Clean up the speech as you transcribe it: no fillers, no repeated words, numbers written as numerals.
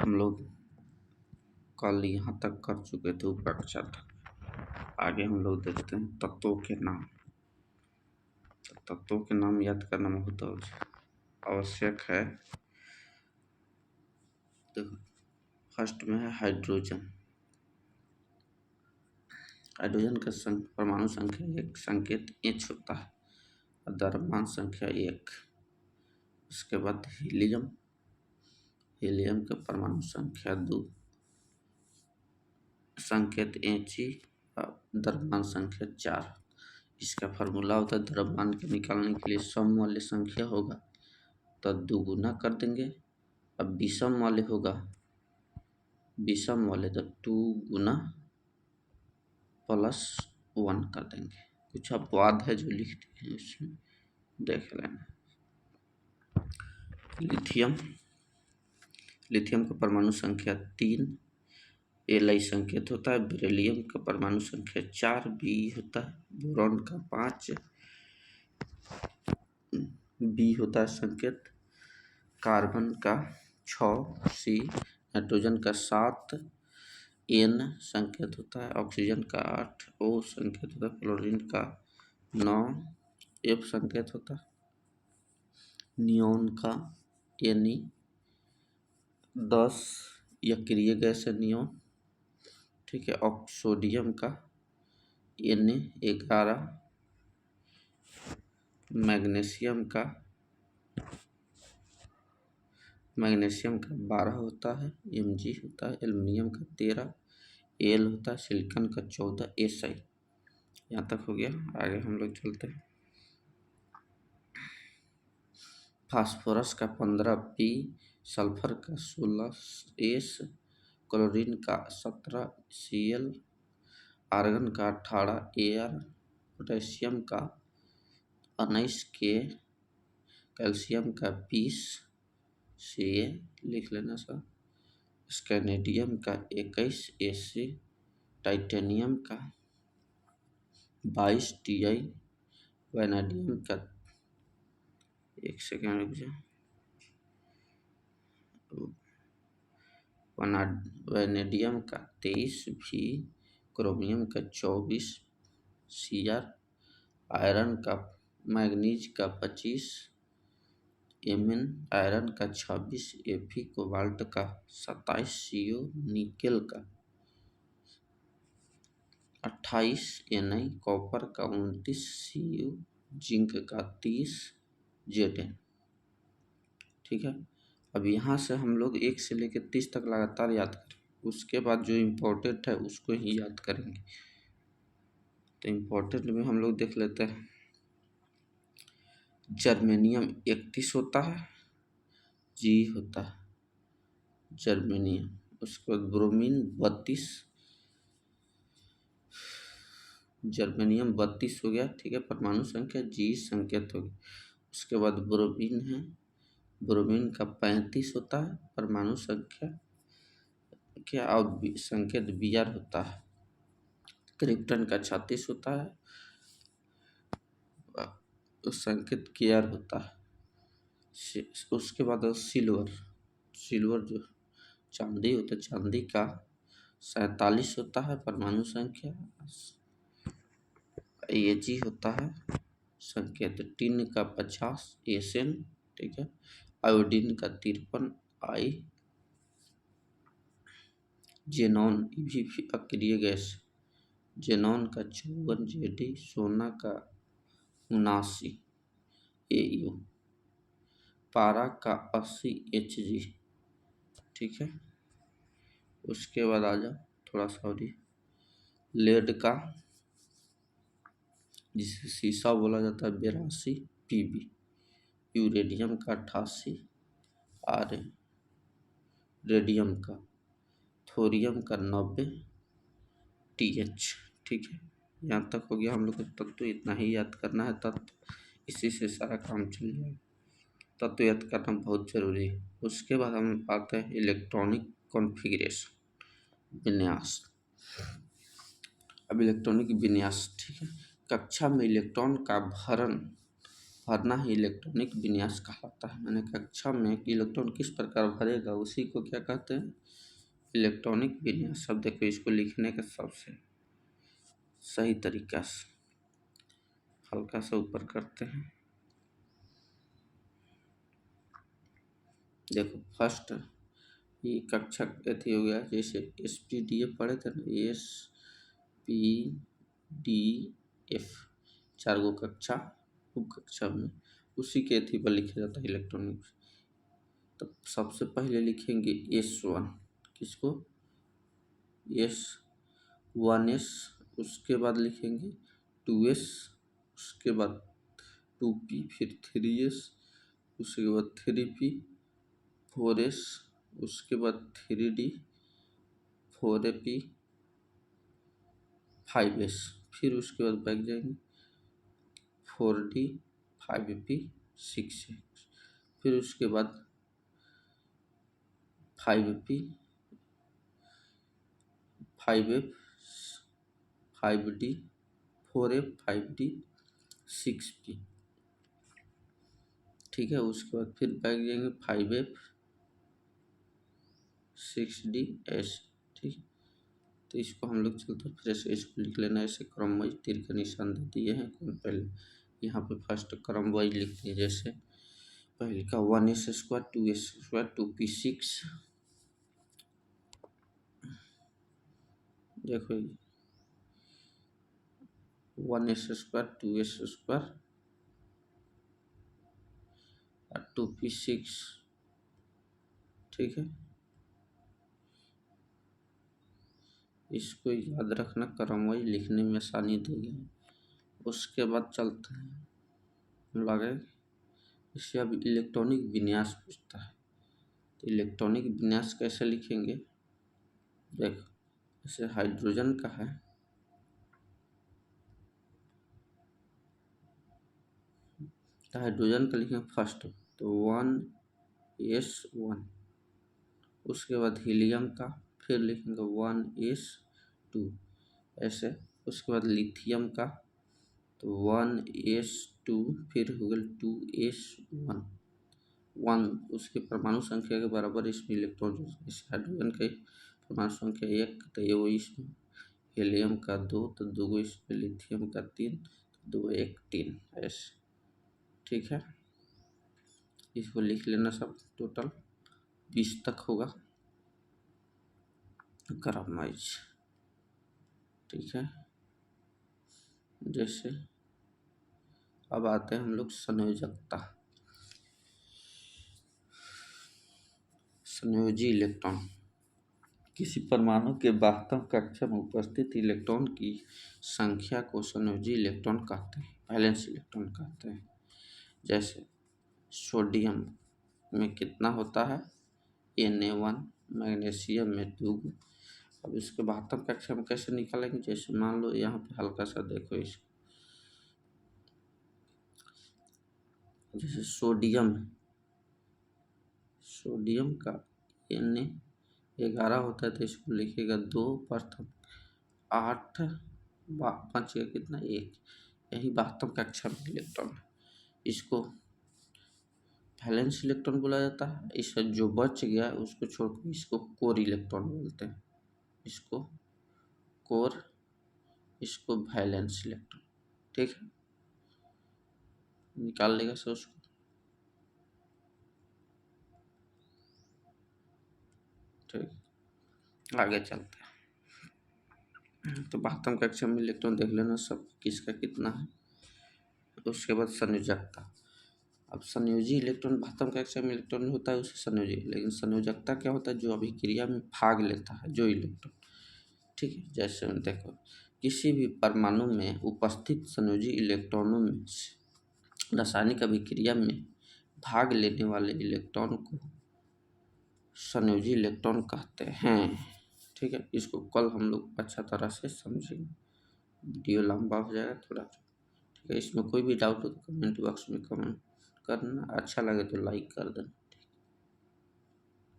हम लोग कल यहाँ तक कर चुके थे उपकक्षा तक। आगे हम लोग देखते हैं तत्वों के नाम। तत्वों के नाम याद करना बहुत आवश्यक है। तो फर्स्ट में है हाइड्रोजन। हाइड्रोजन का परमाणु संख्या 1, संकेत H होता है और द्रव्यमान संख्या 1। उसके बाद हीलियम। हीलियम का परमाणु संख्या 2, संकेत He और द्रव्यमान संख्या 4। इसका फार्मूला होता है द्रव्यमान के निकालने के लिए सम वाले संख्या होगा तो 2 गुना कर देंगे। अब विषम वाले होगा, विषम वाले तो 2 गुना +1 कर देंगे। कुछ अपवाद है जो लिख दिए हैं, उसमें देख लेना। लिथियम। लिथियम का परमाणु संख्या 3, Li संकेत होता है। बेरिलियम का परमाणु संख्या 4, Be होता है। बोरॉन का 5, B होता है संकेत। कार्बन का 6, C। नाइट्रोजन का 7, N संकेत होता है। ऑक्सीजन का 8, O संकेत होता है। क्लोरीन का 9, F संकेत होता है। नियोन का Ne 10, यक्रिय गैस है नियोन, ठीक है। सोडियम का Na 11, मैग्नीशियम का 12 होता है, Mg होता है। एल्युमिनियम का 13, Al होता है। सिलिकॉन का 14, Si। यहाँ तक हो गया। आगे हम लोग चलते हैं। फास्फोरस का 15, P। सल्फर का 16, S। क्लोरीन का 17, Cl। आर्गन का 18, Ar। पोटेशियम का 19, K। कैल्शियम का 20, Ca लिख लेना सर। स्कैंडियम का 21, Ac। टाइटेनियम का 22, Ti। वैनेडियम का 1 सेकेंड रुक जाओ। वैनेडियम का 23, V। क्रोमियम का 24, Cr। आयरन का मैग्नीज का 25, Mn। आयरन का 26, Fe। कोबाल्ट का 27, Co। निकेल का 28, Ni। कॉपर का 29, Cu। जिंक का 30, Zn। ठीक है। अब यहाँ से हम लोग 1 से लेकर 30 तक लगातार याद करें। उसके बाद जो इम्पोर्टेंट है उसको ही याद करेंगे। तो इम्पोर्टेंट में हम लोग देख लेते हैं। जर्मेनियम 31 होता है, G होता है जर्मेनियम। उसके बाद ब्रोमीन 32, जर्मेनियम 32 हो गया, ठीक है। परमाणु संख्या G संकेत हो गया। उसके बाद ब्रोमीन है, ब्रोमीन का 35 होता है परमाणु संख्या क्या, और संकेत Br होता है। क्रिप्टन का 36 होता है, संकेत Kr होता है। उसके बाद सिल्वर, सिल्वर जो चांदी होता है, चांदी का 47 होता है परमाणु संख्या, Ag होता है। संकेत टिन का 50, Sn, ठीक है। आयोडीन का 53, I। जेनॉन भी अक्रिय गैस, जेनॉन का 54, Zd। सोना का 79, Au। पारा का 80, Hg, ठीक है। उसके बाद आ जाओ थोड़ा सॉरी, लेड का जिसे शीशा बोला जाता है 82, Pb। यूरेनियम का 88, Ra। रेडियम का, थोरियम का 90, Th, ठीक है। यहाँ तक हो गया हम लोग को तत्व। इतना ही याद करना है तत्व, इसी से सारा काम चल जाएगा। तत्व याद करना बहुत जरूरी है। उसके बाद हम आते हैं इलेक्ट्रॉनिक कॉन्फ़िगरेशन, विन्यास। अब इलेक्ट्रॉनिक विन्यास, ठीक है। कक्षा में इलेक्ट्रॉन का भरण भरना ही इलेक्ट्रॉनिक विन्यास कहलाता है। मैंने कक्षा में कि इलेक्ट्रॉन किस प्रकार भरेगा उसी को क्या कहते हैं, इलेक्ट्रॉनिक विन्यास। अब देखो इसको लिखने का सबसे सही तरीका से हल्का सा ऊपर करते हैं। देखो फर्स्ट ये कक्षा अथी हो गया, जैसे SPDF पढ़े थे ना, SPDF 4 गो कक्षा उप कक्षा में उसी के अथी पर लिखा जाता है इलेक्ट्रॉनिक। तो सबसे पहले लिखेंगे S1, किसको, S1S, उसके बाद लिखेंगे 2S, उसके बाद 2P, फिर 3S, उसके बाद 3P, 4S, उसके बाद 3D, 4AP, 5S, फिर उसके बाद बैक जाएंगे 4D, 5AP, 6S, फिर उसके बाद 5AP, 5F, 5D, 4F, 5D, 6P, ठीक है। उसके बाद फिर बैक जाएंगे 5F, 6DS, ठीक। तो इसको हम लोग चलते फिर से इसको लिख लेना, ऐसे क्रम वाइज तीर का निशान दे दिए हैं। कौन पहले यहाँ पे फर्स्ट क्रम वाइज लिखते हैं, जैसे पहले का 1S², 2S², 2P6, देखो 1S² 2S² और 2P6, ठीक है। इसको याद रखना, क्रम वाइज लिखने में आसानी देगी। उसके बाद चलते हैं लगे, इससे अब इलेक्ट्रॉनिक विन्यास पूछता है। तो इलेक्ट्रॉनिक विन्यास कैसे लिखेंगे, देखो जैसे हाइड्रोजन का है, तो हाइड्रोजन का लिखेंगे फर्स्ट तो 1S1, उसके बाद हीलियम का फिर लिखेंगे 1S2, ऐसे। उसके बाद लिथियम का तो 1S2, फिर हो गया 2S1, 1 उसके परमाणु संख्या के बराबर इसमें इलेक्ट्रॉन, जैसे हाइड्रोजन का परमाणु संख्या 1 तो ये वो इसमें, हीलियम का 2 तो 2 इसमें, लिथियम का 3 तो 2 1 3, ऐसे, ठीक है। इसको लिख लेना, सब टोटल 20 तक होगा क्रम वाइज, ठीक है। जैसे अब आते हैं हम लोग संयोजकता, संयोजी इलेक्ट्रॉन, किसी परमाणु के वास्तव कक्षा में उपस्थित इलेक्ट्रॉन की संख्या को संयोजी इलेक्ट्रॉन कहते हैं, वैलेंस इलेक्ट्रॉन कहते हैं। जैसे सोडियम में कितना होता है, Na1, मैग्नीशियम में 2। अब इसके वास्तव कक्षा में कैसे निकालेंगे, जैसे मान लो यहाँ पे हल्का सा देखो इसको, जैसे सोडियम का Na11 होता है, तो इसको लिखेगा 2 प्रथम 8 5 का कितना 1, यही वास्तव कक्षा में इलेक्ट्रॉन है। इसको वैलेंस इलेक्ट्रॉन बोला जाता है। इसका जो बच गया उसको छोड़कर इसको कोर इलेक्ट्रॉन बोलते हैं, इसको कोर, इसको वैलेंस इलेक्ट्रॉन, ठीक है। निकाल लेगा सर उसको, ठीक। आगे चलते हैं, तो वास्तव कक्षा में इलेक्ट्रॉन देख लेना सब किसका कितना है। उसके बाद संयोजकता, अब संयोजी इलेक्ट्रॉन वास्तव कक्षा में इलेक्ट्रॉन होता है उसे संयोजी, लेकिन संयोजकता क्या होता है, जो अभिक्रिया में भाग लेता है जो इलेक्ट्रॉन, ठीक है। जैसे देखो किसी भी परमाणु में उपस्थित संयोजी इलेक्ट्रॉनों में रासायनिक अभिक्रिया में भाग लेने वाले इलेक्ट्रॉन को संयोजी इलेक्ट्रॉन कहते हैं, ठीक है। इसको कल हम लोग अच्छा तरह से समझेंगे, वीडियो लंबा हो जाएगा थोड़ा, ठीक है। इसमें कोई भी डाउट हो तो कमेंट बॉक्स में कमेंट करना, अच्छा लगे तो लाइक कर देना।